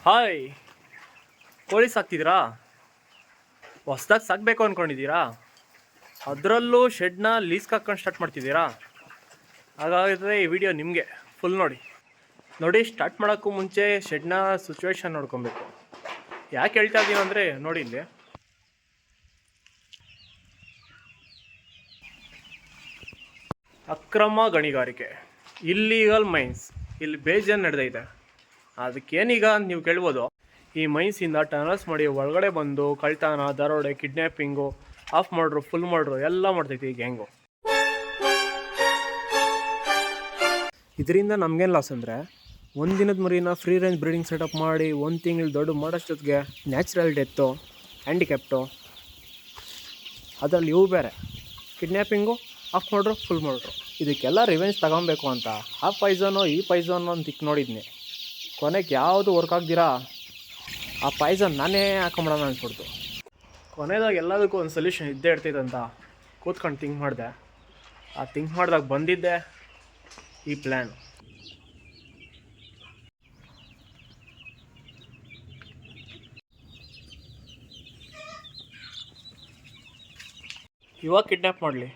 Hi, ಕೋಳಿ ಸಾಕ್ತಿದ್ದೀರಾ? ಹೊಸ್ದಾಗಿ ಸಾಕಬೇಕು ಅಂದ್ಕೊಂಡಿದ್ದೀರಾ? ಅದರಲ್ಲೂ ಶೆಡ್ನ ಲೀಸ್ಗೆ ಹಾಕ್ಕೊಂಡು ಸ್ಟಾರ್ಟ್ ಮಾಡ್ತಿದ್ದೀರಾ? ಹಾಗಾದರೆ ಈ ವಿಡಿಯೋ ನಿಮಗೆ ಫುಲ್ ನೋಡಿ. ಸ್ಟಾರ್ಟ್ ಮಾಡೋಕ್ಕೂ ಮುಂಚೆ ಶೆಡ್ನ ಸಿಚುವೇಶನ್ ನೋಡ್ಕೊಬೇಕು. ಯಾಕೆ ಹೇಳ್ತಾ ಇದ್ದೀವಿ ಅಂದರೆ ನೋಡಿ, ಇಲ್ಲಿ ಅಕ್ರಮ ಗಣಿಗಾರಿಕೆ, ಇಲ್ಲೀಗಲ್ ಮೈನ್ಸ್ ಇಲ್ಲಿ ಬೇಜಾನ್ ನಡೆದೈತೆ. ಅದಕ್ಕೇನೀಗ ಅಂತ ನೀವು ಕೇಳ್ಬೋದು. ಈ ಮೈನ್ಸಿಂದ ಟನಲ್ಸ್ ಮಾಡಿ ಒಳಗಡೆ ಬಂದು ಕಳ್ತನ, ದರೋಡೆ, ಕಿಡ್ನ್ಯಾಪಿಂಗು, ಆಫ್ ಮಾಡ್ರು, ಫುಲ್ ಮಾಡ್ರು ಎಲ್ಲ ಮಾಡ್ತೈತಿ ಈ ಗ್ಯಾಂಗು. ಇದರಿಂದ ನಮಗೇನು ಲಾಸ್ ಅಂದರೆ, ಒಂದು ದಿನದ ಮರಿನ ಫ್ರೀ ರೇಂಜ್ ಬ್ರೀಡಿಂಗ್ ಸೆಟಪ್ ಮಾಡಿ 1 ತಿಂಗಳು ದೊಡ್ಡ ಮಾಡೋಷ್ಟೊತ್ತಿಗೆ ನ್ಯಾಚುರಲ್ ಡೆತ್ತು, ಹ್ಯಾಂಡಿಕ್ಯಾಪ್ಟು, ಅದರಲ್ಲಿ ಇವು ಬೇರೆ ಕಿಡ್ನ್ಯಾಪಿಂಗು, ಆಫ್ ಮಾಡ್ರು, ಫುಲ್ ಮಾಡ್ರು. ಇದಕ್ಕೆಲ್ಲ ರಿವೆಂಜ್ ತಗೊಬೇಕು ಅಂತ ಆ ಪೈಸನೋ ಈ ಪೈಸನೋ ಅಂತ ನೋಡಿದ್ನಿ. ಕೊನೆಗೆ ಯಾವುದು ವರ್ಕ್ ಆಗ್ದಿರಾ ಆ ಪಾಯ್ಸನ್ ನಾನೇ ಹಾಕೊಂಬಿಡೋಣ ಅನ್ಸ್ಬಿಡ್ತು. ಕೊನೆದಾಗ ಎಲ್ಲದಕ್ಕೂ ಒಂದು ಸೊಲ್ಯೂಷನ್ ಇದ್ದೇ ಇರ್ತೈತೆ ಅಂತ ಕೂತ್ಕೊಂಡು ಥಿಂಕ್ ಮಾಡಿದೆ. ಆ ಥಿಂಕ್ ಮಾಡಿದಾಗ ಬಂದಿದ್ದೆ ಈ ಪ್ಲ್ಯಾನ್. ಇವಾಗ ಕಿಡ್ನ್ಯಾಪ್ ಮಾಡಲಿ,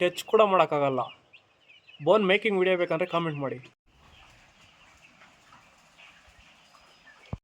ಟಚ್ ಕೂಡ ಮಾಡೋಕ್ಕಾಗಲ್ಲ. ಬೋನ್ ಮೇಕಿಂಗ್ ವಿಡಿಯೋ ಬೇಕಂದರೆ ಕಾಮೆಂಟ್ ಮಾಡಿ.